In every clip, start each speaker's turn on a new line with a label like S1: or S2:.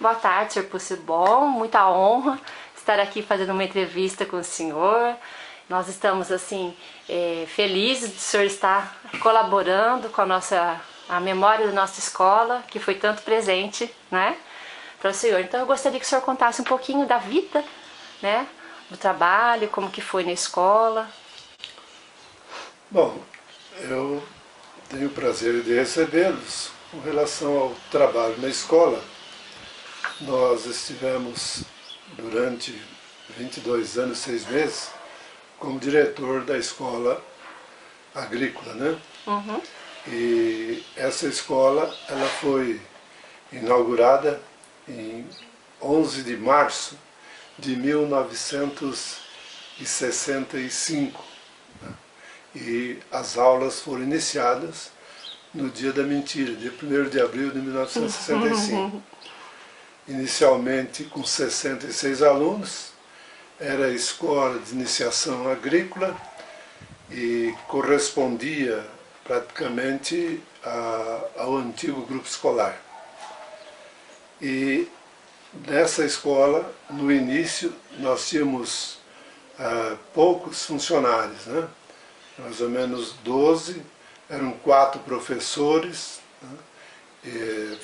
S1: Boa tarde, Sr. Possebon. Muita honra estar aqui fazendo uma entrevista com o senhor. Nós estamos, assim, felizes de o senhor estar colaborando com a memória da nossa escola, que foi tanto presente, né, para o senhor. Então eu gostaria que o senhor contasse um pouquinho da vida, né, do trabalho, como que foi na escola.
S2: Bom, eu tenho o prazer de recebê-los. Com relação ao trabalho na escola, nós estivemos durante 22 anos, 6 meses, como diretor da escola agrícola, né?
S1: Uhum.
S2: E essa escola, ela foi inaugurada em 11 de março de 1965. Né? E as aulas foram iniciadas no dia da mentira, dia 1º de abril de 1965. Inicialmente com 66 alunos, era a escola de iniciação agrícola e correspondia praticamente ao antigo grupo escolar. E nessa escola, no início, nós tínhamos poucos funcionários, né? Mais ou menos 12, eram 4 professores, né?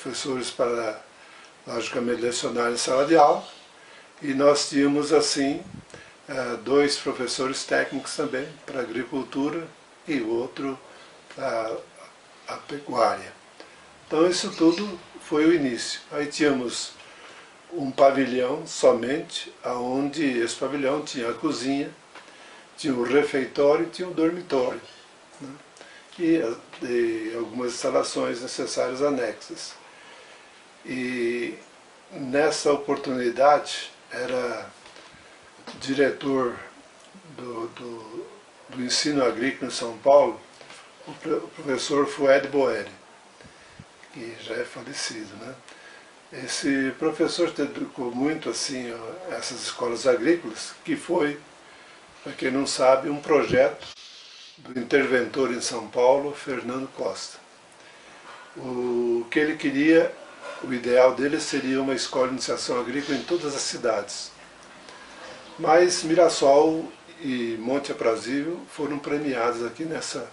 S2: Professores para, logicamente, lecionar em sala de aula, e nós tínhamos, assim, 2 professores técnicos também, para agricultura, e outro para a pecuária. Então isso tudo foi o início. Aí tínhamos um pavilhão somente, onde esse pavilhão tinha a cozinha, tinha o refeitório e tinha o dormitório, né? E algumas instalações necessárias anexas. E nessa oportunidade era diretor do ensino agrícola em São Paulo, o professor Fued Boeri, que já é falecido, né? Esse professor dedicou muito assim a essas escolas agrícolas, que foi, para quem não sabe, um projeto do interventor em São Paulo, Fernando Costa. O que ele queria, o ideal dele seria uma escola de iniciação agrícola em todas as cidades. Mas Mirassol e Monte Aprazível foram premiados aqui nessa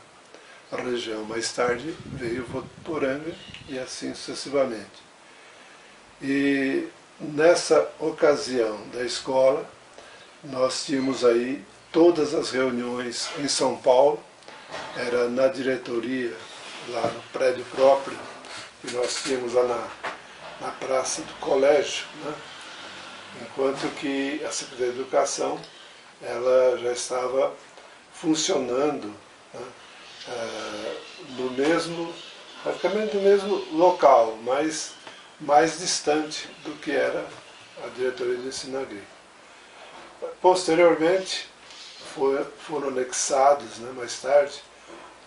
S2: região. Mais tarde veio Votuporanga e assim sucessivamente. E nessa ocasião da escola, nós tínhamos aí todas as reuniões em São Paulo, era na diretoria, lá no prédio próprio, que nós tínhamos lá na praça do colégio, né? Enquanto que a Secretaria de Educação, ela já estava funcionando, né? Praticamente no mesmo local, mas mais distante do que era a diretoria de ensino agrícola. Posteriormente, foram anexados, né, mais tarde,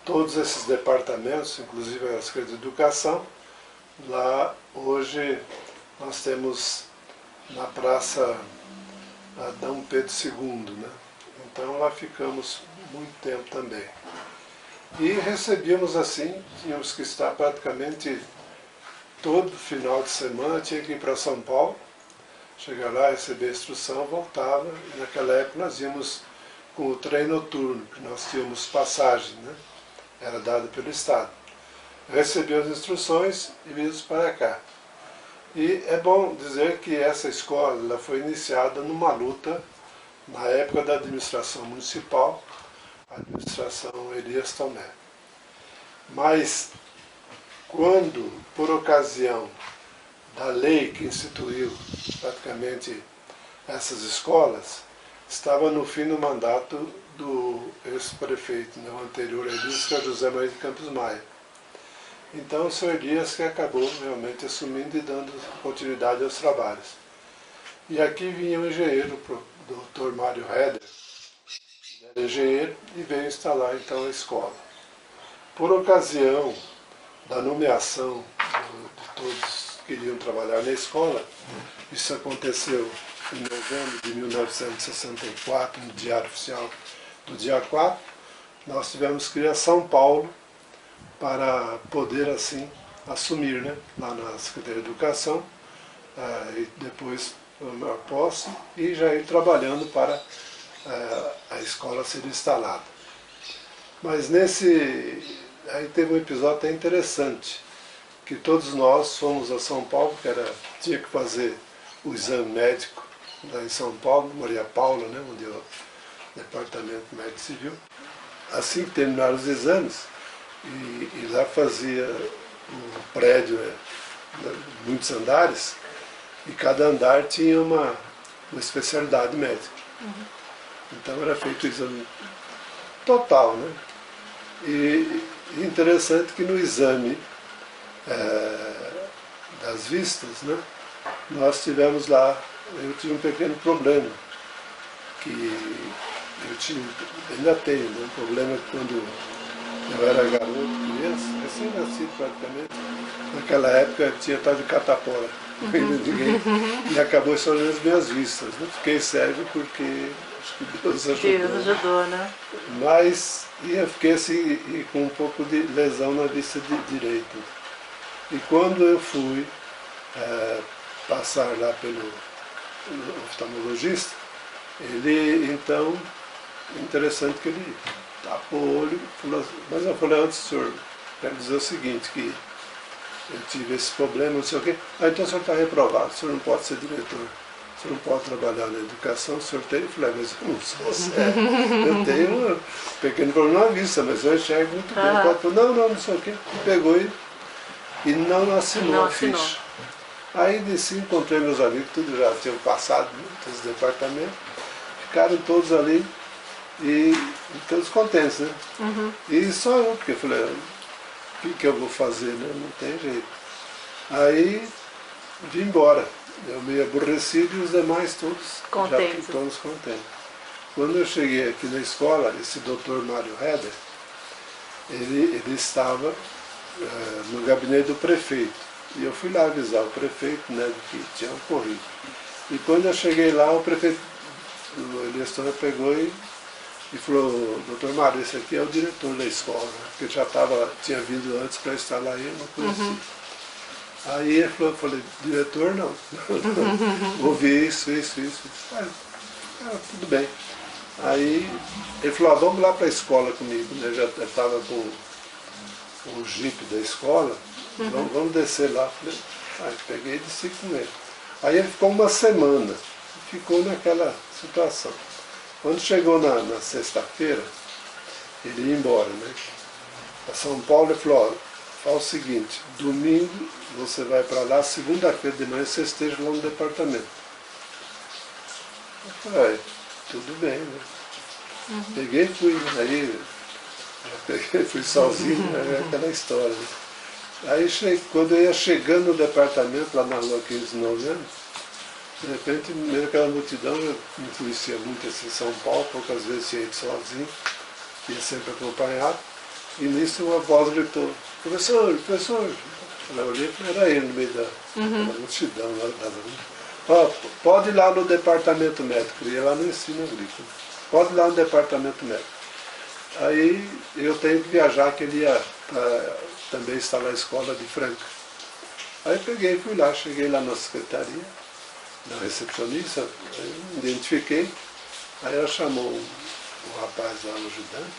S2: todos esses departamentos, inclusive a Secretaria de Educação. Lá, hoje, nós temos na Praça Dom Pedro II, né? Então lá ficamos muito tempo também. E recebíamos assim, tínhamos que estar praticamente todo final de semana, tinha que ir para São Paulo, chegar lá, receber a instrução, voltava, e naquela época nós íamos com o trem noturno, que nós tínhamos passagem, né? Era dada pelo Estado. Recebemos as instruções e vimos para cá. E é bom dizer que essa escola ela foi iniciada numa luta na época da administração municipal, a administração Elias Tomé. Mas quando, por ocasião da lei que instituiu praticamente essas escolas, estava no fim do mandato do ex-prefeito, né, o anterior Elias, que é José Maria de Campos Maia. Então o senhor Elias que acabou realmente assumindo e dando continuidade aos trabalhos. E aqui vinha o engenheiro, o Dr. Mário Heder, era engenheiro, e veio instalar então a escola. Por ocasião da nomeação de todos que iriam trabalhar na escola, isso aconteceu em novembro de 1964, no Diário Oficial do dia 4, nós tivemos que ir a São Paulo para poder assim assumir, né, lá na Secretaria de Educação, e depois tomar posse e já ir trabalhando para a escola ser instalada. Mas aí teve um episódio até interessante, que todos nós fomos a São Paulo, tinha que fazer o exame médico lá em São Paulo, Maria Paula, né, onde é o Departamento Médico Civil. Assim que terminaram os exames, e lá fazia um prédio, muitos andares, e cada andar tinha uma especialidade médica. Então era feito o exame total, né? E interessante que no exame das vistas, né, nós tivemos lá, eu tive um pequeno problema, que ainda tenho, né, um problema que quando eu era garoto, criança, recém-nascido praticamente, naquela época tinha tal de catapora, e acabou estourando as minhas vistas. Né? Fiquei cego porque acho que Deus ajudou.
S1: Deus ajudou, né?
S2: Mas eu fiquei assim, com um pouco de lesão na vista direita. E quando eu fui passar lá pelo oftalmologista, ele então, interessante que ele tapou o olho, falou assim, mas eu falei, antes, senhor, quero dizer o seguinte, que eu tive esse problema, não sei o quê. Então o senhor está reprovado, o senhor não pode ser diretor, o senhor não pode trabalhar na educação, o senhor tem? Eu falei, mas eu não sou sério, eu tenho um pequeno problema na vista, mas eu enxergo muito bem. Não sei o quê. Pegou e não assinou a ficha. Aí desci, encontrei meus amigos, tudo já tinham passado, todos os departamentos, ficaram todos ali e todos contentes, né? E só eu, porque eu falei, o que eu vou fazer, né? Não tem jeito. Aí vim embora, eu meio aborrecido e os demais todos contentes. Todos contentes. Quando eu cheguei aqui na escola, esse doutor Mário Heder, ele estava no gabinete do prefeito. E eu fui lá avisar o prefeito, né, do que tinha ocorrido. E quando eu cheguei lá, o prefeito, o Elias Tona, pegou e falou, doutor Mário, esse aqui é o diretor da escola, né? Porque eu já tinha vindo antes para instalar ele, não conhecia. Aí ele falou, eu falei, diretor não, ouvi isso. Tudo bem. Aí ele falou, vamos lá para a escola comigo, né? Já estava com o jipe da escola, vamos descer lá. Aí peguei e desci com ele. Aí ele ficou uma semana, ficou naquela situação. Quando chegou na sexta-feira, ele ia embora, né? A São Paulo, ele falou, fala o seguinte, domingo você vai para lá, segunda-feira de manhã você esteja lá no departamento. Eu falei, tudo bem, né? Peguei e fui, aí fui sozinho, aquela história. Né? Aí quando eu ia chegando no departamento, lá na rua 15 de novembro, de repente, no meio daquela multidão, eu não conhecia muito assim São Paulo, poucas vezes tinha ido sozinho, ia sempre acompanhado, e nisso uma voz gritou, professor. Eu olhei e falei, era ele no meio da multidão lá das ruas. Pode ir lá no departamento médico, ele ia lá no ensino agrícola, pode ir lá no departamento médico. Aí eu tenho que viajar, que ele ia também instalar a escola de Franca. Aí peguei e fui lá, cheguei lá na secretaria, na recepcionista, eu me identifiquei, aí ela chamou o rapaz lá, o ajudante,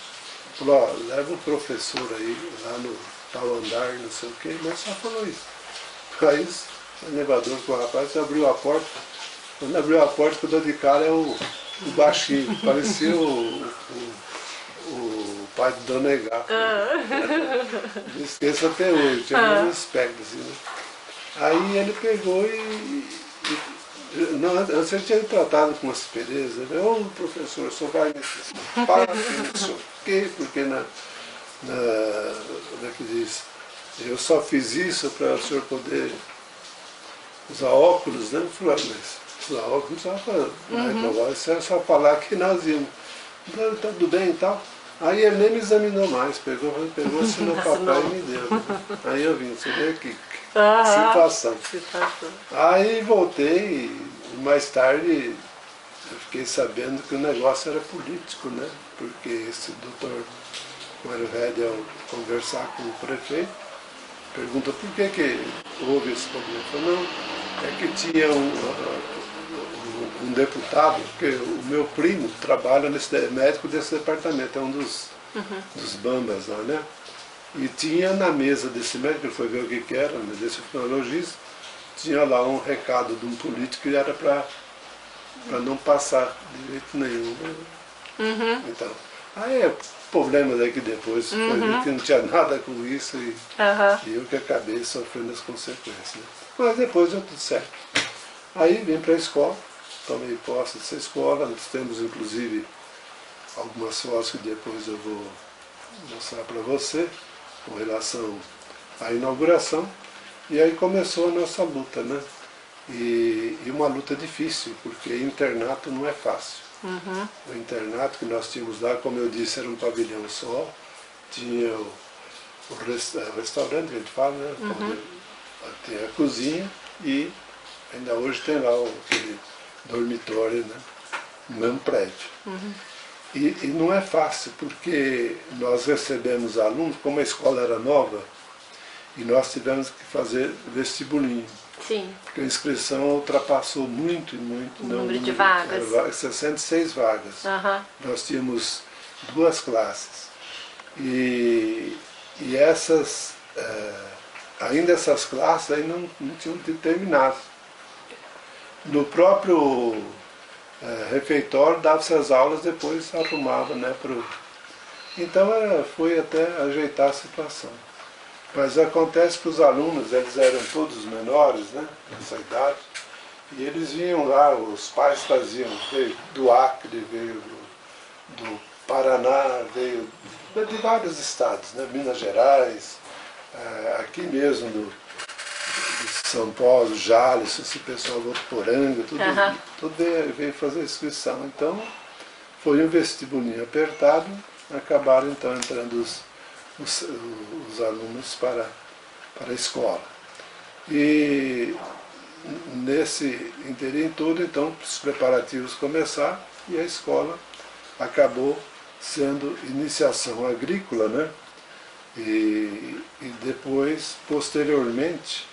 S2: falou, leva um professor aí, lá no tal andar, não sei o quê, mas só falou isso. Aí o elevador com o rapaz abriu a porta, quando abriu a porta, que eu dou de cara é o baixinho, parecia o pai de Dona Egá. Não esqueço até hoje, tinha um aspecto assim, né? Aí ele pegou antes ele tinha tratado com uma aspereza, ô professor, o senhor vai me para que não sei o quê, porque como é que diz? Eu só fiz isso para o senhor poder usar óculos, né? Eu falei, mas usar óculos isso é só falar que nós íamos. Então, tudo bem e tal. Aí ele nem me examinou mais, pegou assinou o papel e me deu. Né? Aí eu vim, você vê aqui, situação. Aí voltei e mais tarde eu fiquei sabendo que o negócio era político, né? Porque esse doutor Mário Heder, ao conversar com o prefeito, pergunta por que houve esse problema. Eu falei, não, é que tinha um deputado, porque o meu primo trabalha médico desse departamento, é um dos bambas lá, né? E tinha na mesa desse médico, ele foi ver o que era, desse oftalmologista, tinha lá um recado de um político que era para não passar de jeito nenhum. Então, aí problemas aí que depois foi ver que não tinha nada com isso e eu que acabei sofrendo as consequências. Né? Mas depois deu tudo certo. Aí vim para a escola, tomei posse dessa escola, nós temos inclusive algumas fotos que depois eu vou mostrar para você, com relação à inauguração, e aí começou a nossa luta, né? E uma luta difícil, porque internato não é fácil. O internato que nós tínhamos lá, como eu disse, era um pavilhão só, tinha o restaurante que a gente fala, né? Tem a cozinha e ainda hoje tem lá aquele dormitório, né? No mesmo prédio. E não é fácil, porque nós recebemos alunos, como a escola era nova, e nós tivemos que fazer vestibulinho.
S1: Sim.
S2: Porque a inscrição ultrapassou muito.
S1: O número de vagas.
S2: 66 vagas. Nós tínhamos 2 classes. E essas, ainda essas classes aí não tinham terminado. No próprio refeitório dava-se as aulas, depois arrumava, né, Então foi até ajeitar a situação. Mas acontece que os alunos, eles eram todos menores, né, nessa idade, e eles vinham lá, os pais faziam, veio do Acre, veio do Paraná, veio de vários estados, né, Minas Gerais, aqui mesmo de São Paulo, Jales, esse pessoal do Votuporanga, tudo veio fazer inscrição. Então, foi um vestibulinho apertado, acabaram então entrando os alunos para a escola. E nesse interim todo, então, os preparativos começaram e a escola acabou sendo iniciação agrícola, né? E depois, posteriormente,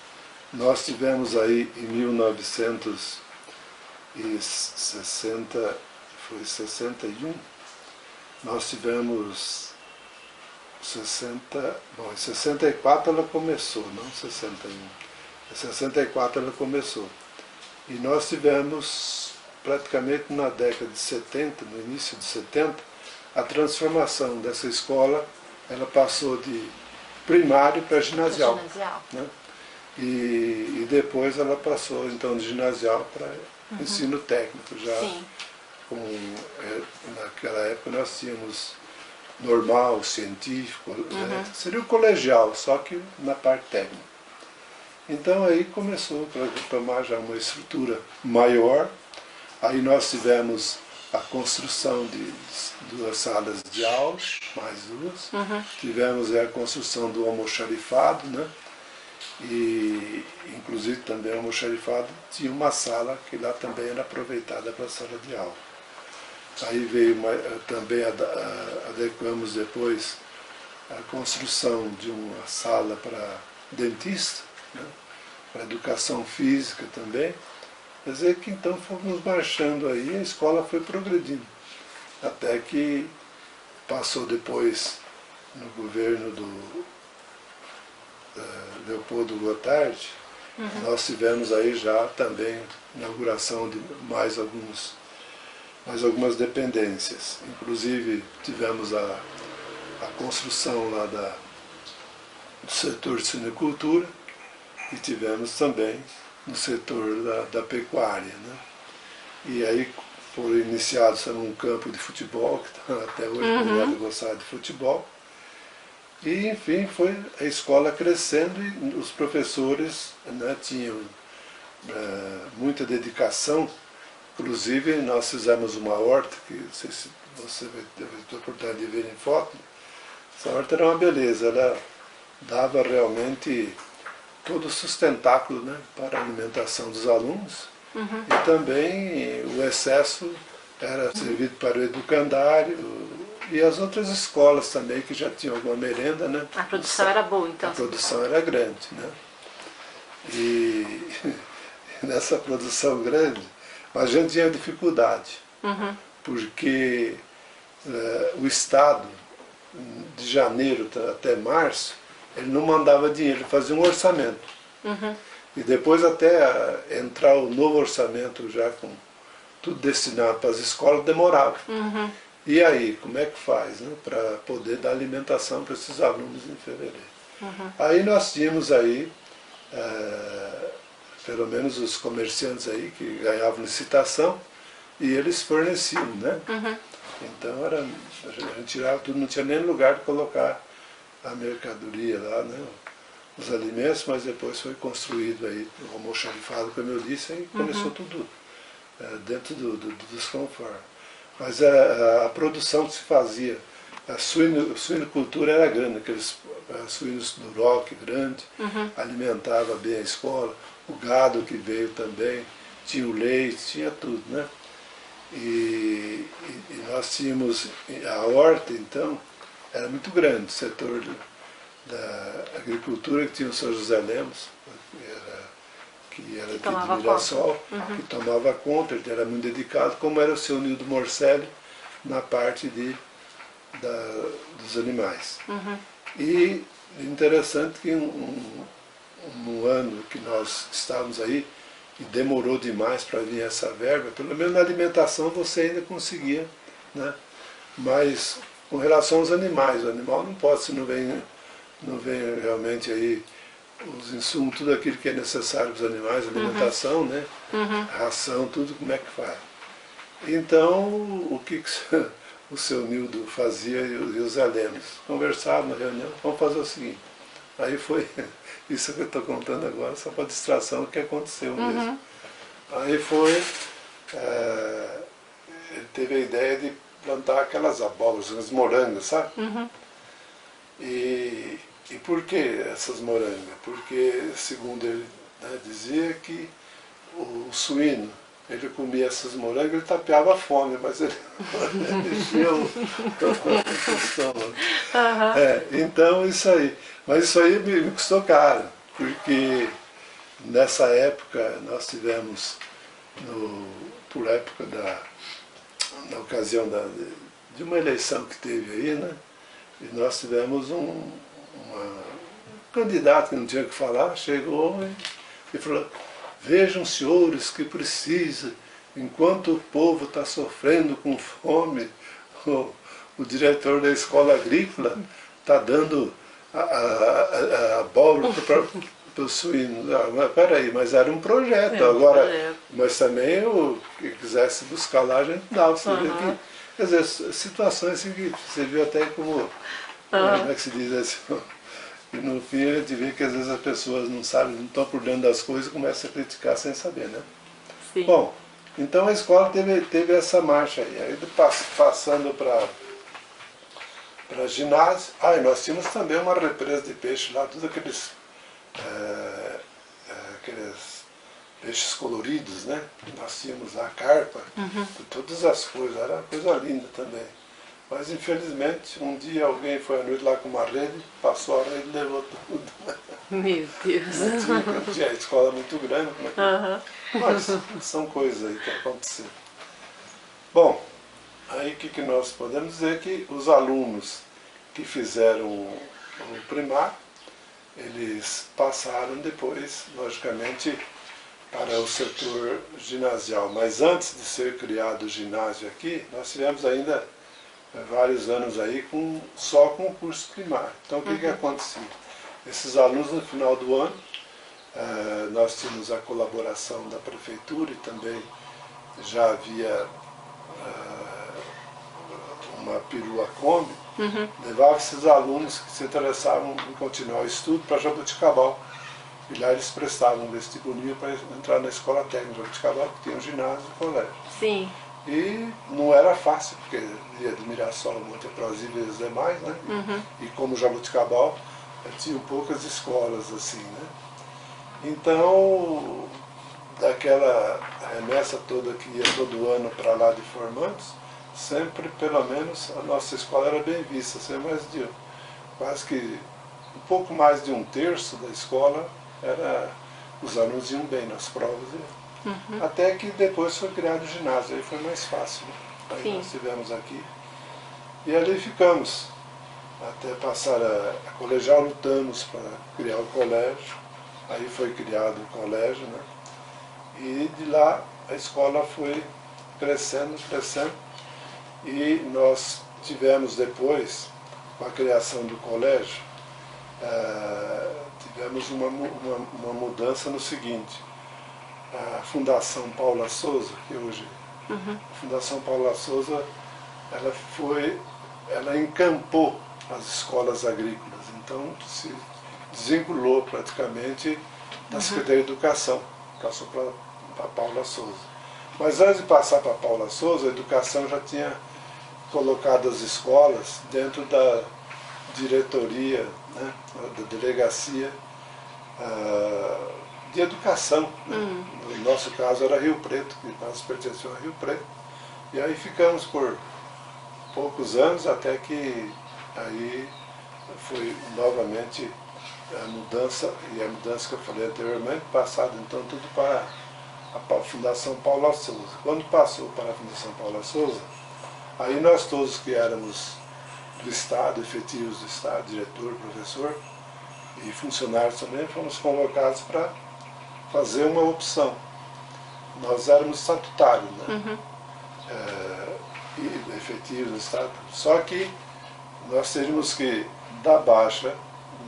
S2: nós tivemos aí em 1960, foi 61, nós tivemos 60, bom, em 64 ela começou, não 61. Em 64 ela começou. E nós tivemos, praticamente na década de 70, no início de 70, a transformação dessa escola, ela passou de primário para ginasial. Né? E depois ela passou então de ginasial para ensino técnico. Já naquela época nós tínhamos normal, científico, seria o colegial, só que na parte técnica. Então aí começou a tomar já uma estrutura maior. Aí nós tivemos a construção de 2 salas de aula, mais 2. Tivemos a construção do almoxarifado, né? E inclusive também o almoxarifado tinha uma sala que lá também era aproveitada para a sala de aula. Aí veio também, adequamos depois a construção de uma sala para dentista, né? Para educação física também. Quer dizer que então fomos marchando aí e a escola foi progredindo. Até que passou depois no governo do Leopoldo Gotardi, nós tivemos aí já também inauguração de mais algumas dependências. Inclusive tivemos a construção lá do setor de cinecultura e tivemos também no setor da pecuária. Né? E aí foram iniciados um campo de futebol, que até hoje a comunidade gostava de futebol. E, enfim, foi a escola crescendo e os professores, né, tinham muita dedicação. Inclusive, nós fizemos uma horta, que não sei se você vai ter a oportunidade de ver em foto. Essa horta era uma beleza, ela dava realmente todo o sustentáculo, né, para a alimentação dos alunos. E também o excesso era servido para o educandário e as outras escolas também que já tinham alguma merenda, né?
S1: A produção era boa, então?
S2: A produção era grande, né? E nessa produção grande, mas a gente tinha dificuldade, porque o Estado, de janeiro até março, ele não mandava dinheiro, ele fazia um orçamento. E depois até entrar o novo orçamento já com tudo destinado para as escolas, demorava. E aí, como é que faz, né, para poder dar alimentação para esses alunos em fevereiro? Aí nós tínhamos aí, pelo menos os comerciantes aí que ganhavam licitação, e eles forneciam, né? Então a gente tirava tudo, não tinha nem lugar de colocar a mercadoria lá, né? Os alimentos, mas depois foi construído aí o almoxarifado, como eu disse, aí começou tudo dentro dos conformes. Mas a produção que se fazia, a suinocultura era grande, aqueles suínos do Roque grande, alimentava bem a escola, o gado que veio também, tinha o leite, tinha tudo, né? E nós tínhamos a horta, então, era muito grande, o setor da agricultura, que tinha o São José Lemos, que era de Mirassol, que tomava conta, ele era muito dedicado, como era o seu Nildo Morcelli na parte dos animais. E interessante que no ano que nós estávamos aí, e demorou demais para vir essa verba, pelo menos na alimentação você ainda conseguia, né? Mas com relação aos animais, o animal não pode, se não vem realmente aí os insumos, tudo aquilo que é necessário para os animais, alimentação, né? Ração, tudo, como é que faz? Então, o que o seu Nildo fazia e os Zé Lemos? Conversavam na reunião, vamos fazer o seguinte. Aí foi isso que eu estou contando agora, só para distração do que aconteceu mesmo. Aí foi, ele teve a ideia de plantar aquelas abóboras, as morangas, sabe? E por que essas morangas? Porque, segundo ele, né, dizia que o suíno, ele comia essas morangas, ele tapeava a fome, mas ele enchia o estômago. Então, isso aí. Mas isso aí me custou caro, porque nessa época nós tivemos, por época na ocasião de uma eleição que teve aí, né? E nós tivemos um candidato que não tinha o que falar, chegou e falou: vejam, senhores, que precisa, enquanto o povo está sofrendo com fome, o diretor da escola agrícola está dando a abóbora para o suíno. Mas peraí, mas era um projeto, agora, mas também o que quisesse buscar lá, a gente dava. Você vê que, quer dizer, situações assim que você viu até como é que se diz assim? E no fim a gente vê que às vezes as pessoas não sabem, não estão por dentro das coisas e começam a criticar sem saber, né?
S1: Sim.
S2: Bom, então a escola teve essa marcha aí. Aí passando para ginásio, e nós tínhamos também uma represa de peixe lá, todos aqueles peixes coloridos, né? Nós tínhamos a carpa, todas as coisas, era uma coisa linda também. Mas infelizmente, um dia alguém foi à noite lá com uma rede, passou a rede e levou tudo.
S1: Meu Deus.
S2: Tinha a escola muito grande, mas são coisas aí que aconteceram. Bom, aí o que nós podemos dizer? Que os alunos que fizeram o primário, eles passaram depois, logicamente, para o setor ginasial. Mas antes de ser criado o ginásio aqui, nós tivemos ainda vários anos aí só com o curso primário. Então o que acontecia? Esses alunos no final do ano, nós tínhamos a colaboração da prefeitura e também já havia uma perua Kombi, levava esses alunos que se interessavam em continuar o estudo para Jaboticabal. E lá eles prestavam um vestibulinho para entrar na escola técnica de Jaboticabal, que tinha um ginásio e um colégio.
S1: Sim.
S2: E não era fácil, porque ia de Mirassol, Monte Aprazível e os demais, né? E como Jaboticabal, tinha poucas escolas assim, né? Então, daquela remessa toda que ia todo ano para lá de formandos, sempre, pelo menos, a nossa escola era bem vista, quase que um pouco mais de um terço da escola era os alunos iam bem nas provas. Até que depois foi criado o ginásio, aí foi mais fácil. Né? Aí
S1: Sim.
S2: nós estivemos aqui e ali ficamos. Até passar a colegial, lutamos para criar o colégio, aí foi criado o colégio, né? E de lá a escola foi crescendo, crescendo, e nós tivemos depois, com a criação do colégio, tivemos uma mudança no seguinte: a Fundação Paula Souza, que hoje, a Fundação Paula Souza, ela encampou as escolas agrícolas, então se desvinculou praticamente da Secretaria de Educação, passou para Paula Souza. Mas antes de passar para Paula Souza, a educação já tinha colocado as escolas dentro da diretoria, né, da delegacia de educação. Né? No nosso caso era Rio Preto, que nós pertencíamos a Rio Preto. E aí ficamos por poucos anos, até que aí foi novamente a mudança, e a mudança que eu falei anteriormente, passado então tudo para a Fundação Paula Souza. Quando passou para a Fundação Paula Souza, aí nós todos que éramos do Estado, efetivos do Estado, diretor, professor e funcionários também, fomos convocados para fazer uma opção. Nós éramos estatutários, né? E efetivos do Estado, só que nós teríamos que dar baixa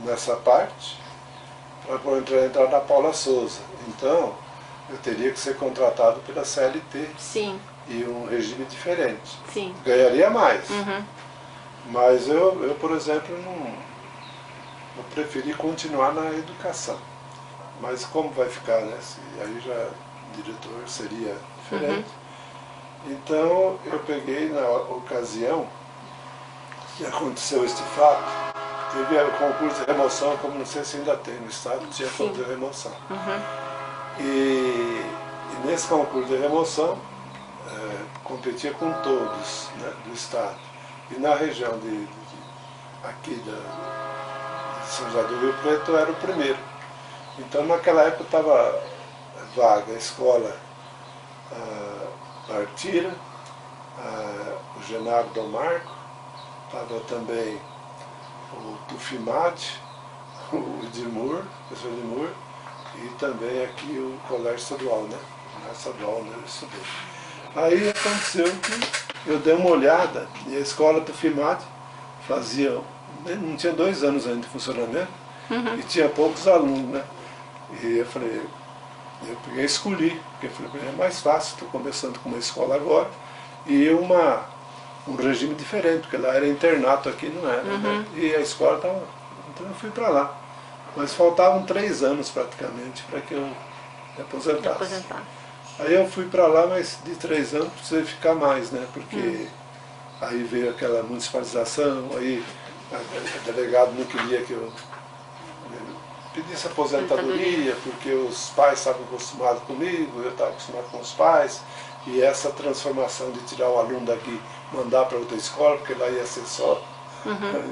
S2: nessa parte para poder entrar na Paula Souza. Então, eu teria que ser contratado pela CLT.
S1: Sim.
S2: E um regime diferente.
S1: Sim.
S2: Ganharia mais. Mas eu, por exemplo, eu preferi continuar na educação. Mas como vai ficar, né? Aí já o diretor seria diferente. Então eu peguei na ocasião que aconteceu este fato, teve o concurso de remoção, como não sei se ainda tem no Estado, tinha concurso de remoção. E nesse concurso de remoção, competia com todos, né, do Estado. E na região aqui de São José do Rio Preto, eu era o primeiro. Então naquela época estava vaga a escola Partira, o Genaro Dom Marco, estava também o Tufimate, o Edmur, o professor Edmur, e também aqui o Colégio Estadual, né? Na estadual onde eu estudei. Aí aconteceu que eu dei uma olhada e a escola Tufimate fazia, não tinha 2 anos ainda de funcionamento, e tinha poucos alunos, né? E eu falei, eu peguei e escolhi, porque eu falei, é mais fácil, estou começando com uma escola agora, e um regime diferente, porque lá era internato, aqui não era, né? E a escola estava... Então eu fui para lá. Mas faltavam 3 anos praticamente para que eu me aposentasse. Aí eu fui para lá, mas de 3 anos precisei ficar mais, né? Porque aí veio aquela municipalização, aí o delegado não queria que eu pedisse aposentadoria, porque os pais estavam acostumados comigo, eu estava acostumado com os pais, e essa transformação de tirar o aluno daqui, mandar para outra escola, porque lá ia ser só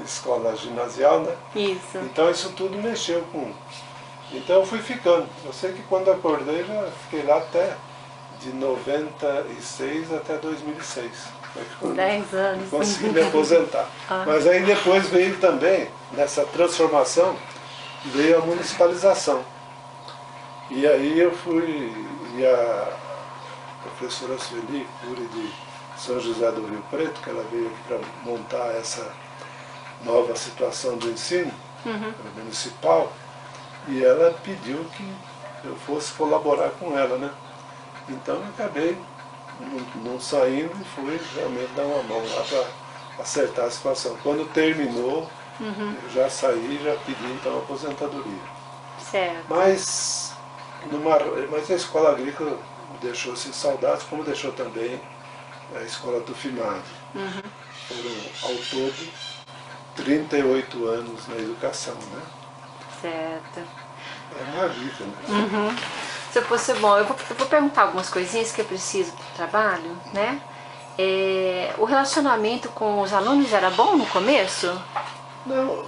S2: escola ginasial, né?
S1: Isso.
S2: Então isso tudo mexeu com... Então eu fui ficando. Eu sei que quando acordei, já fiquei lá até de 96 até 2006.
S1: 10 anos.
S2: Consegui me aposentar. Mas aí depois veio também, nessa transformação, veio a municipalização. E aí eu fui, e a professora Sueli Cury de São José do Rio Preto, que ela veio aqui para montar essa nova situação do ensino municipal, e ela pediu que eu fosse colaborar com ela, né? Então eu acabei não saindo e fui realmente dar uma mão lá para acertar a situação. Quando terminou, eu já saí, já pedi então a aposentadoria.
S1: Certo.
S2: Mas a escola agrícola me deixou sem saudades, como deixou também a escola do FIMAD. Foram ao todo 38 anos na educação, né?
S1: Certo.
S2: É uma vida, né?
S1: Se fosse bom, eu vou perguntar algumas coisinhas que eu preciso para o trabalho, né? O relacionamento com os alunos era bom no começo?
S2: Não,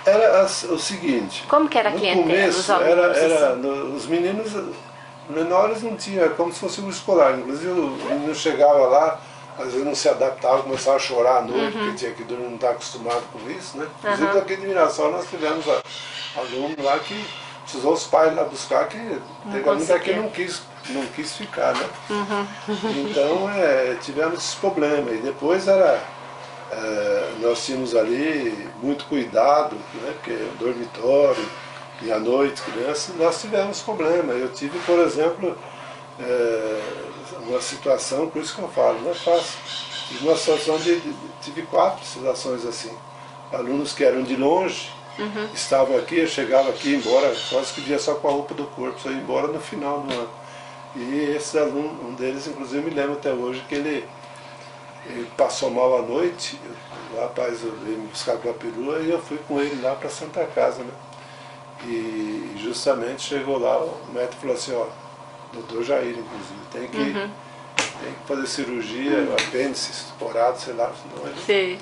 S2: Era o seguinte...
S1: Como que era a clientela dos alunos?
S2: Os meninos menores não tinham, era como se fosse um escolar. Inclusive o menino chegava lá, às vezes não se adaptava, começava a chorar à noite, porque tinha que dormir, não estava acostumado com isso, né? Inclusive aqui em Mirassol nós tivemos aluno lá que precisou os pais lá buscar, que teve aluno que não quis ficar, né? Então tivemos esse problema. E depois nós tínhamos ali muito cuidado, né? Porque o dormitório, e à noite, crianças, nós tivemos problema. Eu tive, por exemplo, uma situação, por isso que eu falo, não é fácil. Tive uma situação tive 4 situações assim. Alunos que eram de longe, estavam aqui, eu chegava aqui, ia embora, quase que ia só com a roupa do corpo, só ia embora no final do ano. E esse aluno, um deles, inclusive, eu me lembro até hoje que ele passou mal à noite, o rapaz veio me buscar com a perua e eu fui com ele lá para a Santa Casa, né? E justamente chegou lá, o médico falou assim, ó, doutor Jair, inclusive, tem que fazer cirurgia, o apêndice estourado, sei lá, senão ele...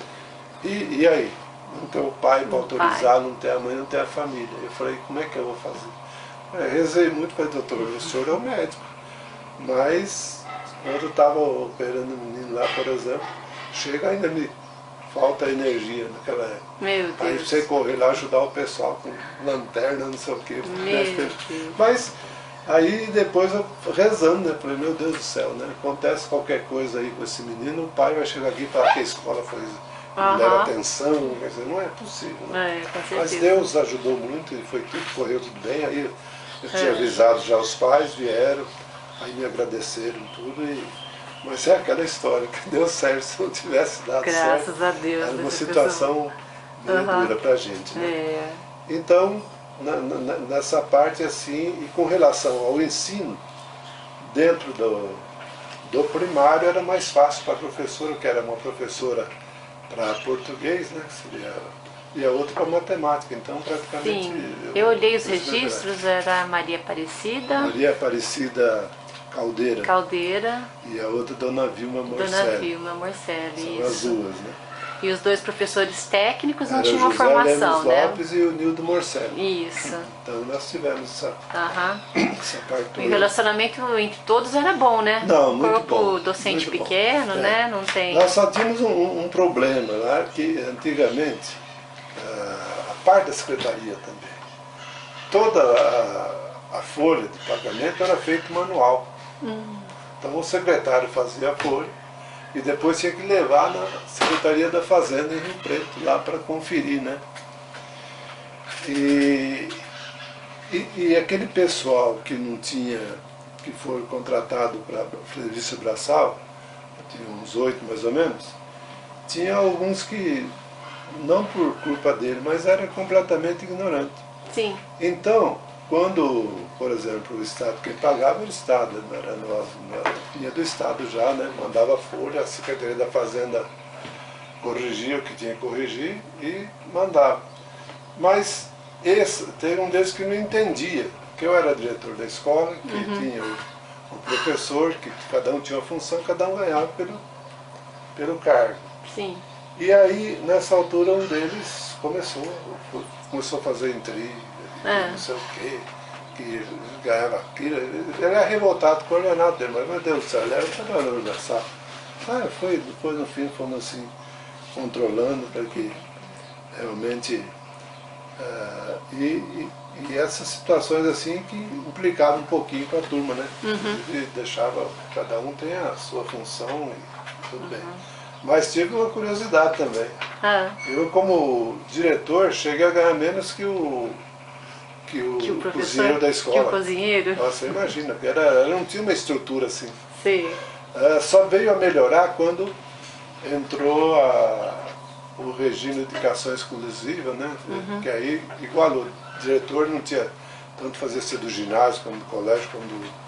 S2: E aí? Não tem o pai para autorizar, não tem a mãe, não tem a família. Eu falei, como é que eu vou fazer? Eu rezei muito, falei, doutor, o senhor é o médico. Mas, quando eu estava operando o menino lá, por exemplo, chega ainda me falta energia naquela época.
S1: Meu Deus.
S2: Aí você correr lá ajudar o pessoal com lanterna, não sei o quê.
S1: Meu Deus.
S2: Mas aí depois eu rezando, né? Falei, meu Deus do céu, né? Acontece qualquer coisa aí com esse menino, o pai vai chegar aqui e falar que a escola foi leva atenção, quer dizer, não é possível. Né?
S1: Com certeza.
S2: Mas Deus ajudou muito e foi tudo, correu tudo bem. Aí eu tinha avisado já os pais, vieram, aí me agradeceram tudo. Mas é aquela história que deu certo, se não tivesse dado certo.
S1: Graças a Deus.
S2: Era uma situação bem dura pra gente. Né? Então, nessa parte assim, e com relação ao ensino, dentro do primário era mais fácil para a professora, que era uma professora para português, né, que seria, e a outra para matemática, então praticamente...
S1: Sim, eu olhei os registros, era Maria Aparecida...
S2: Maria Aparecida Caldeira.
S1: Caldeira.
S2: E a outra Dona Vilma Morcelli.
S1: Dona Vilma Morcelli,
S2: São
S1: isso.
S2: as duas, né?
S1: E os 2 professores técnicos não tinham uma
S2: José
S1: formação,
S2: Lemos
S1: né?
S2: Lopes e o Nildo Morcelli.
S1: Isso.
S2: Então nós tivemos essa parte toda.
S1: E o relacionamento entre todos era bom, né?
S2: Não, muito bom.
S1: Corpo docente
S2: muito
S1: pequeno,
S2: bom.
S1: né? Não tem...
S2: Nós só tínhamos um problema lá, que antigamente, a parte da secretaria também, toda a folha de pagamento era feita manual. Então o secretário fazia a folha, e depois tinha que levar na Secretaria da Fazenda em Rio Preto, lá para conferir, né? E aquele pessoal que não tinha, que foi contratado para serviço braçal, tinha uns 8 mais ou menos, tinha alguns que, não por culpa dele, mas era completamente ignorante.
S1: Sim.
S2: Então, quando, por exemplo, o Estado, quem pagava era o Estado, era vinha do Estado já, né? Mandava folha, a Secretaria da Fazenda corrigia o que tinha que corrigir e mandava. Mas teve um deles que não entendia, que eu era diretor da escola, que tinha o professor, que cada um tinha uma função, cada um ganhava pelo cargo.
S1: Sim.
S2: E aí, nessa altura, um deles começou a fazer intriga, não sei o quê, que ganhava aquilo. Ele era revoltado com o ordenado dele, mas meu Deus do céu, ele era o trabalhador da sala. Depois no fim fomos assim, controlando para que realmente... e essas situações assim que implicavam um pouquinho com a turma, né? E deixava, cada um tem a sua função e tudo bem. Mas tive uma curiosidade também. Eu, como diretor, cheguei a ganhar menos que o cozinheiro da escola.
S1: Que o cozinheiro?
S2: Nossa, imagina, não tinha uma estrutura assim.
S1: Sim.
S2: Só veio a melhorar quando entrou o regime de educação exclusiva, né? Que aí igualou. O diretor não tinha tanto fazer ser do ginásio, como do colégio, como do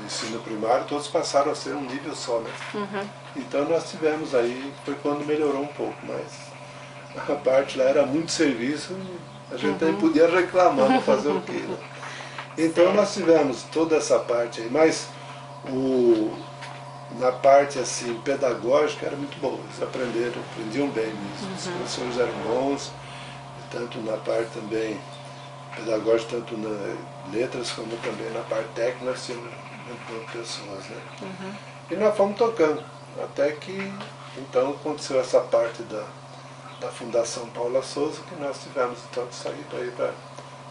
S2: ensino primário, todos passaram a ser um nível só, né? Então nós tivemos aí, foi quando melhorou um pouco, mas a parte lá era muito serviço e a gente nem podia reclamar, para fazer o quê, né? Então nós tivemos toda essa parte aí, mas na parte assim, pedagógica era muito boa, eles aprendiam bem mesmo, os professores eram bons, tanto na parte também pedagógica, tanto na letras como também na parte técnica, nós tínhamos muito pessoas, né? E nós fomos tocando, até que então aconteceu essa parte da Fundação Paula Souza, que nós tivemos então de sair para ir para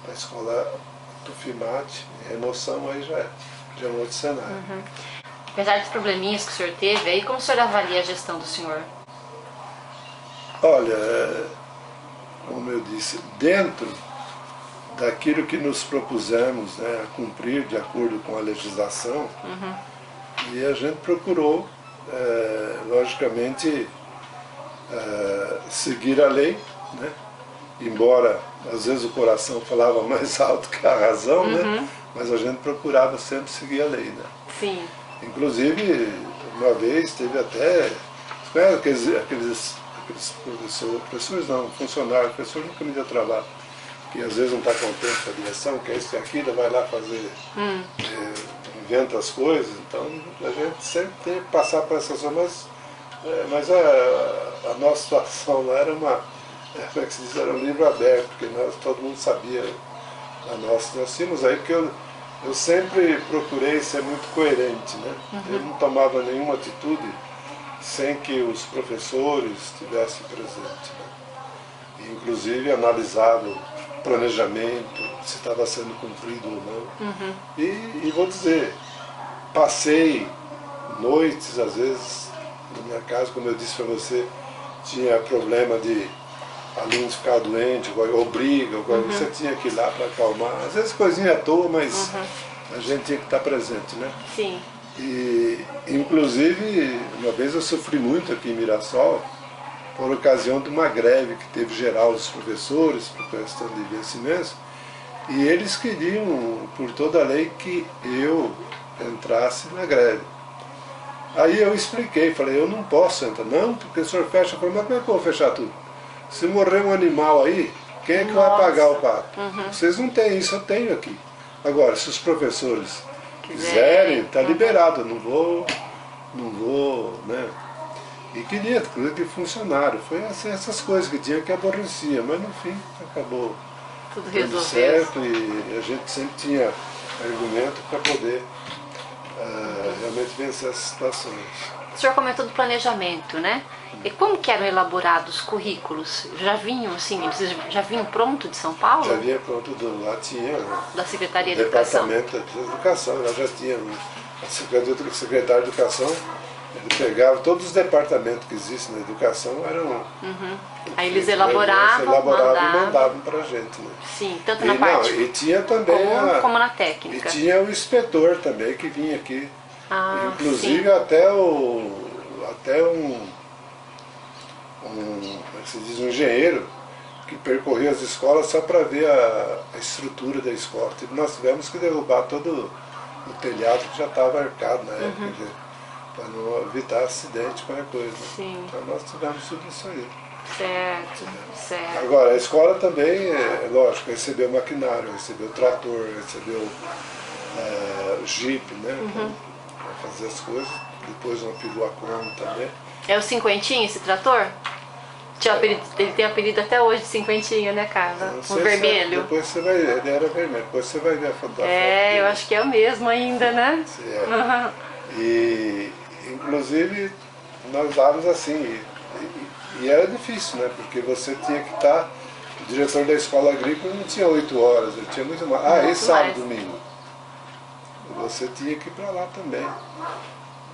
S2: a escola Tufimate, remoção aí já é um outro cenário.
S1: Apesar dos probleminhas que o senhor teve, aí como o senhor avalia a gestão do senhor?
S2: Olha, como eu disse, dentro daquilo que nos propusemos, né, a cumprir de acordo com a legislação, e a gente procurou, logicamente, seguir a lei, né? Embora às vezes o coração falava mais alto que a razão, né? Mas a gente procurava sempre seguir a lei, né?
S1: Sim.
S2: Inclusive, uma vez teve até aqueles professores não, funcionários, professores nunca me deu trabalho, que às vezes não está contente com a direção, quer isso e aquilo, vai lá fazer, inventa as coisas, então a gente sempre tem que passar por essas coisas, mas a nossa situação lá era como é que se diz, era um livro aberto, porque todo mundo sabia nós tínhamos aí, porque eu sempre procurei ser muito coerente, né? Eu não tomava nenhuma atitude sem que os professores estivessem presentes, né? E, inclusive analisava o planejamento, se estava sendo cumprido ou não. E vou dizer, passei noites, às vezes, na minha casa, como eu disse para você, tinha problema de alunos ficar doente, ou briga, você tinha que ir lá para acalmar. Às vezes coisinha à toa, mas a gente tinha que estar presente, né?
S1: Sim.
S2: E, inclusive, uma vez eu sofri muito aqui em Mirassol, por ocasião de uma greve que teve geral dos professores, por questão de vencimento, e eles queriam, por toda a lei, que eu entrasse na greve. Aí eu expliquei, falei, eu não posso entrar. Não, porque o senhor fecha. Eu falei, mas como é que eu vou fechar tudo? Se morrer um animal aí, quem é que vai pagar o pato? Vocês não têm isso, eu tenho aqui. Agora, se os professores quiserem, está liberado, eu não vou, né? E queria, coisa de funcionário. Foi essas coisas que tinha que aborrecia, mas no fim acabou
S1: Tudo
S2: dando certo e a gente sempre tinha argumento para poder realmente vencer essas situações.
S1: O senhor comentou do planejamento, né? E como que eram elaborados os currículos? Já vinham assim, eles já vinham pronto de São Paulo?
S2: Já vinha pronto, lá tinha
S1: Da Secretaria de Educação?
S2: Departamento de Educação, lá já tinha a secretária de Educação, ele pegava todos os departamentos que existem na educação, eram...
S1: Aí eles elaboravam
S2: e mandavam para a gente, né?
S1: Sim, tanto na parte
S2: e tinha também
S1: comum como na técnica.
S2: E tinha o inspetor também que vinha aqui. Inclusive
S1: sim.
S2: até um se diz, um engenheiro que percorria as escolas só para ver a estrutura da escola. Nós tivemos que derrubar todo o telhado que já estava arcado na época, para não evitar acidente, qualquer coisa.
S1: Sim.
S2: Então nós tivemos tudo isso aí.
S1: Certo.
S2: Agora, a escola também, lógico, recebeu maquinário, recebeu trator, recebeu Jeep, né? Para fazer as coisas. Depois uma perua Crono também.
S1: É o cinquentinho esse trator? Ele tem apelido até hoje de cinquentinha, né, Carla? O vermelho.
S2: Depois você vai ver, ele era vermelho, depois você vai ver a fotografia.
S1: Eu acho que é o mesmo ainda, né?
S2: E, inclusive, nós dávamos assim, e era difícil, né? Porque você tinha que estar, o diretor da escola agrícola não tinha 8 horas, ele tinha muito mais. E sábado, domingo. Você tinha que ir para lá também.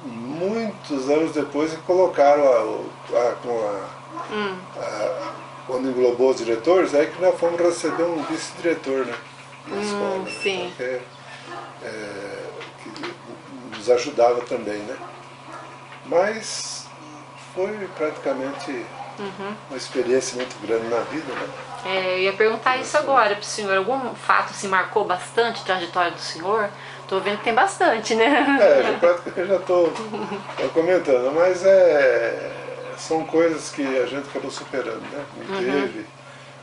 S2: Muitos anos depois colocaram quando englobou os diretores, aí que nós fomos receber um vice-diretor, né, na escola.
S1: Sim.
S2: Né, que nos ajudava também, né? Mas foi praticamente uma experiência muito grande na vida, né?
S1: Eu ia perguntar isso agora para o senhor. Algum fato se marcou bastante a trajetória do senhor? Estou vendo que tem bastante, né?
S2: Eu já estou comentando, mas são coisas que a gente acabou superando, né? Não teve.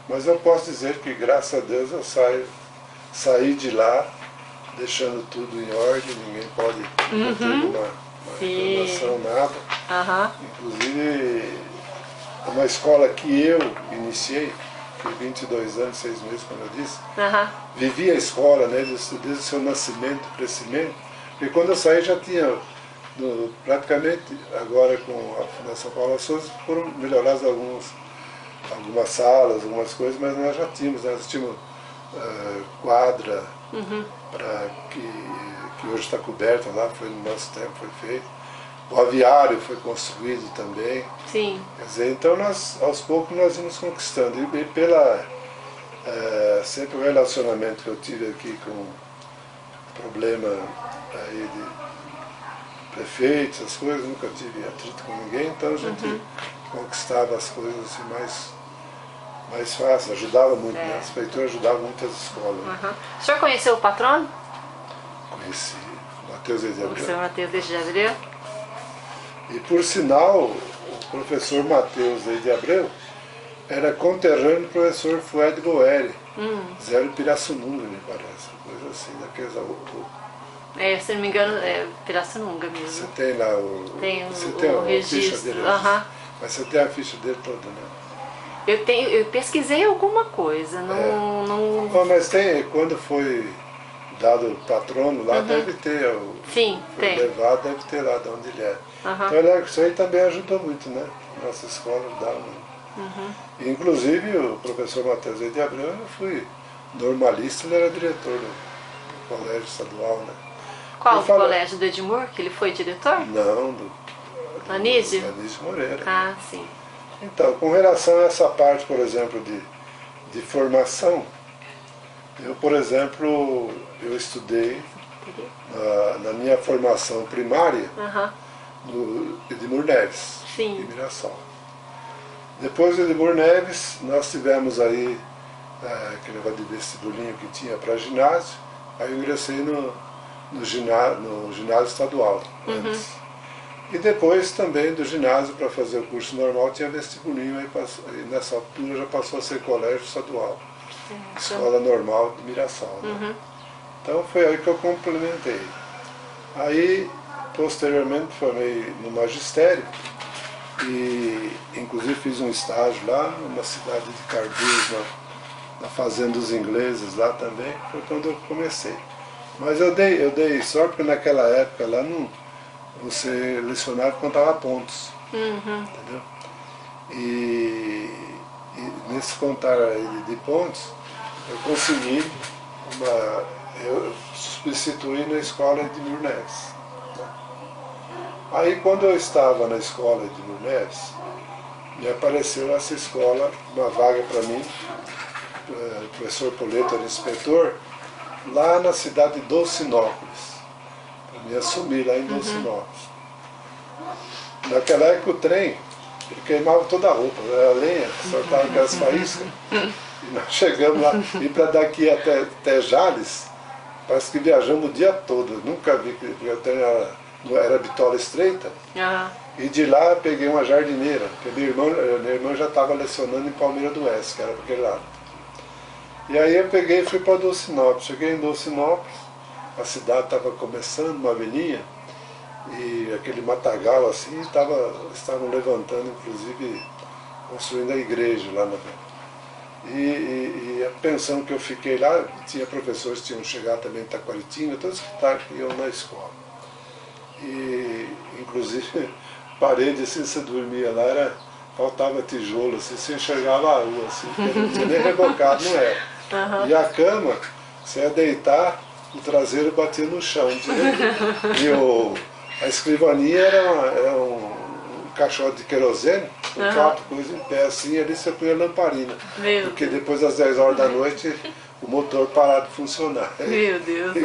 S2: Mas eu posso dizer que, graças a Deus, eu saí de lá deixando tudo em ordem, ninguém pode ter uma reclamação, nada. Inclusive, uma escola que eu iniciei, fiquei 22 anos, 6 meses, como eu disse.
S1: Uhum.
S2: Vivi a escola, né, desde o seu nascimento, crescimento. E quando eu saí já tinha, praticamente, agora com a Fundação Paulo Souza, foram melhoradas algumas salas, algumas coisas, mas nós já tínhamos, né, nós tínhamos quadra, que hoje está coberta lá, foi no nosso tempo, foi feito. O aviário foi construído também.
S1: Sim.
S2: Quer dizer, então nós, aos poucos nós íamos conquistando. E sempre o relacionamento que eu tive aqui com problema aí de prefeitos, as coisas, nunca tive atrito com ninguém, então a gente conquistava as coisas assim mais fácil, ajudava muito, né? As prefeituras ajudavam muito as escolas.
S1: O senhor conheceu o patrono?
S2: Conheci o Mateus de Abreu.
S1: O senhor Mateus de Abreu?
S2: E por sinal, o professor Mateus de Abreu era conterrâneo do professor Fued Goeri, Zero Pirassununga, me parece, coisa assim, daqueles.
S1: Se não me engano, é Pirassununga mesmo.
S2: Você tem lá você tem
S1: o
S2: a
S1: registro.
S2: ficha dele, mas você tem a ficha dele toda, né?
S1: Eu pesquisei alguma coisa, não...
S2: Bom, mas tem, quando foi dado o patrono lá, deve ter,
S1: Sim,
S2: foi
S1: tem.
S2: levado, deve ter lá de onde ele é. Então isso aí também ajudou muito, né? Nossa escola ajudava muito. Inclusive o professor Mateus de Abreu, eu fui normalista, ele era diretor do colégio estadual, né?
S1: Qual colégio do Edmur, que ele foi diretor?
S2: Não, do
S1: Anísio?
S2: Anísio Moreira.
S1: Ah, sim.
S2: Então, com relação a essa parte, por exemplo, de formação, eu, por exemplo, eu estudei na minha formação primária no Edmur Neves, em Mirassol. Depois do Edmur Neves, nós tivemos aí aquele negócio de vestibulinho que tinha para ginásio, aí eu ingressei no ginásio estadual antes. E depois também do ginásio, para fazer o curso normal, tinha vestibulinho, aí nessa altura já passou a ser colégio estadual, escola normal de Mirassol. Né? Então foi aí que eu complementei. Aí, posteriormente, formei no magistério, e inclusive fiz um estágio lá, numa cidade de Carduz, na fazenda dos ingleses lá também, foi quando eu comecei. Mas eu dei sorte, porque naquela época lá você lecionava e contava pontos, entendeu? E nesse contar de pontos, eu consegui eu substituí na escola de Edmur Neves. Aí quando eu estava na escola de Edmur Neves, me apareceu essa escola, uma vaga para mim, o professor Poleto era inspetor, lá na cidade de Dolcinópolis. Para me assumir lá em Dolcinópolis. Naquela época o trem, ele queimava toda a roupa, era lenha, soltava aquelas faíscas. E nós chegamos lá, e para daqui até Jales, parece que viajamos o dia todo. Eu nunca vi, porque o trem era bitola estreita. E de lá peguei uma jardineira, porque minha irmã já estava lecionando em Palmeira do Oeste, que era para aquele lado. E aí eu peguei e fui para Dolcinópolis. Cheguei em Dolcinópolis, a cidade estava começando, uma avenida, e aquele matagal assim, estavam levantando, inclusive construindo a igreja lá na frente. E a pensão que eu fiquei lá, tinha professores que tinham chegado também em Taquaritinga, todos que iam na escola. E inclusive parede assim, você dormia lá, faltava tijolo, assim, você enxergava a rua, assim, não tinha nem rebocado, não era. E a cama, você ia deitar, o traseiro batia no chão, entendeu? E a escrivaninha era um caixote de querosene, com quatro coisas em pé, assim, ali você punha lamparina. Porque depois das 10 horas da noite, o motor parava de funcionar.
S1: Meu Deus!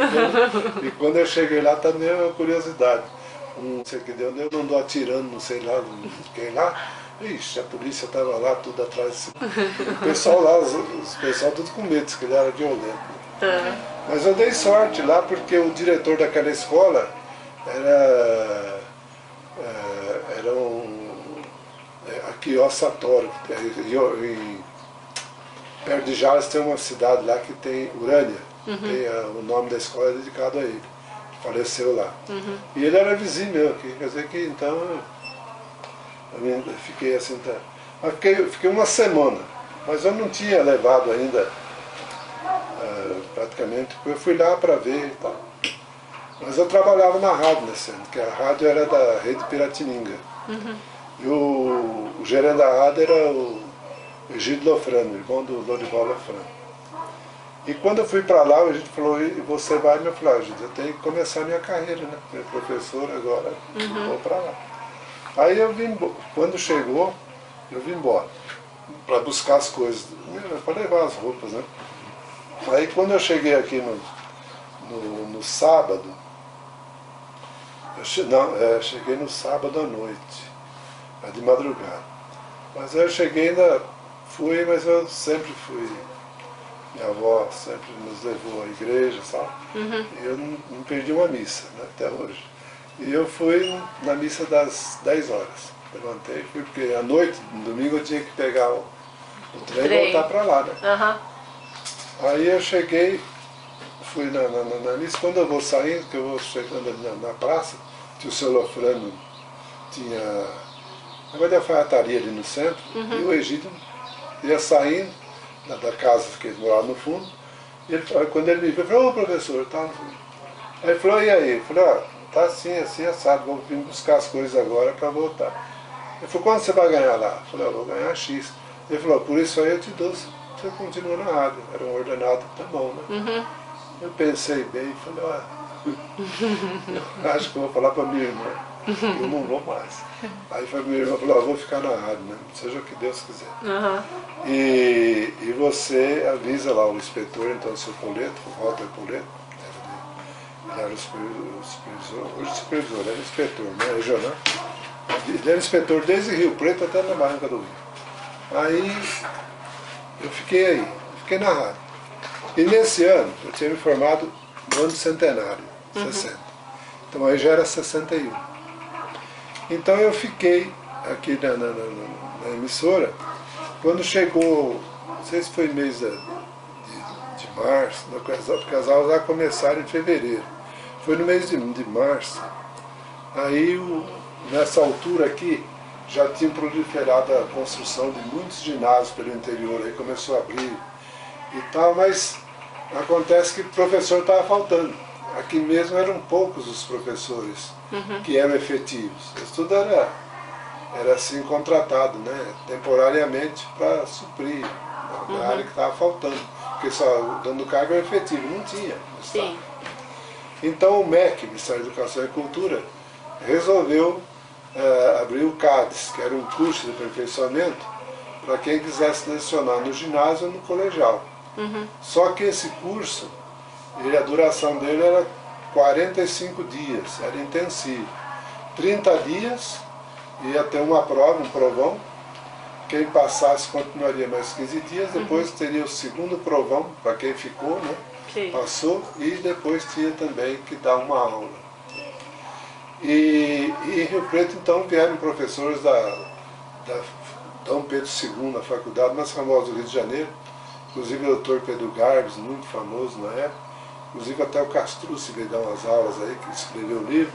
S2: E quando eu cheguei lá, também é uma curiosidade. Não sei o que deu, eu não andou atirando, não sei lá, quem lá. Ixi, a polícia estava lá, tudo atrás. O pessoal lá, os pessoal tudo com medo, que ele era violento. Mas eu dei sorte lá, porque o diretor daquela escola era Akio Satori. Perto de Jales tem uma cidade lá que tem Urânia. Tem, o nome da escola é dedicado a ele. Faleceu lá. E ele era vizinho meu aqui, quer dizer que então eu fiquei assim, fiquei uma semana. Mas eu não tinha levado ainda, praticamente, eu fui lá para ver e tal. Mas eu trabalhava na rádio nesse ano, que a rádio era da Rede Piratininga. E o gerente da rádio era o Egídio Lofrano, irmão do Lorival Lofrano. E quando eu fui para lá, o Egídio falou, e você vai? Eu falei, Egídio, eu tenho que começar a minha carreira, né? Minha professora agora, vou para lá. Aí eu vim, quando chegou, eu vim embora, para buscar as coisas, para levar as roupas, né? Aí quando eu cheguei aqui no sábado, cheguei no sábado à noite, de madrugada. Mas eu cheguei ainda, fui, mas eu sempre fui, minha avó sempre nos levou à igreja, sabe? E eu não perdi uma missa, né, até hoje. E eu fui na missa das 10 horas. Levantei, fui, porque à noite, no domingo, eu tinha que pegar o trem e voltar para lá, né? Aí eu cheguei, fui na missa, quando eu vou saindo, que eu vou chegando ali na praça, que o seu Lofrano tinha uma alfaiataria ali no centro, e o Egídio ia saindo da casa que ele morava no fundo, e ele, quando ele me viu, ele falou, ô professor, tá? Aí ele falou, e aí? Eu falei, tá assim, assim, assado, vou vir buscar as coisas agora para voltar. Ele falou, quanto você vai ganhar lá? Eu falei, eu vou ganhar X. Ele falou, por isso aí eu te dou, você continua na rádio. Era um ordenado, tá bom, né? Eu pensei bem e falei, eu acho que eu vou falar para minha irmã, eu não vou mais. Aí foi minha irmã falou, vou ficar na rádio, né? Seja o que Deus quiser. E você avisa lá o inspetor, então o seu Poleto, o Walter Poleto, ele era o supervisor, hoje o supervisor, ele era inspetor, né? Regional. Ele era inspetor desde Rio Preto até na Barranca do Rio. Aí eu fiquei aí, fiquei na rádio. E nesse ano, eu tinha me formado no ano centenário, 60. Então aí já era 61. Então eu fiquei aqui na emissora, quando chegou, não sei se foi mês de março, porque as aulas já começaram em fevereiro. Foi no mês de março. Aí, nessa altura aqui, já tinha proliferado a construção de muitos ginásios pelo interior, aí começou a abrir e tal, mas acontece que o professor estava faltando. Aqui mesmo eram poucos os professores que eram efetivos. Isso tudo era assim contratado, né, temporariamente para suprir na área que estava faltando. Porque só o dono do cargo era efetivo, não tinha.
S1: Sim.
S2: Então o MEC, Ministério da Educação e Cultura, resolveu abrir o CADES, que era um curso de aperfeiçoamento para quem quisesse lecionar no ginásio ou no colegial. Só que esse curso, a duração dele era 45 dias, era intensivo. 30 dias, ia ter uma prova, um provão. Quem passasse continuaria mais 15 dias, depois teria o segundo provão, para quem ficou, né?
S1: Sim.
S2: Passou, e depois tinha também que dar uma aula. E em Rio Preto, então, vieram professores da Dom Pedro II, na faculdade mais famosa do Rio de Janeiro, inclusive o Dr. Pedro Garbes, muito famoso na época, inclusive até o Castrucci veio dar umas aulas aí, que escreveu o livro.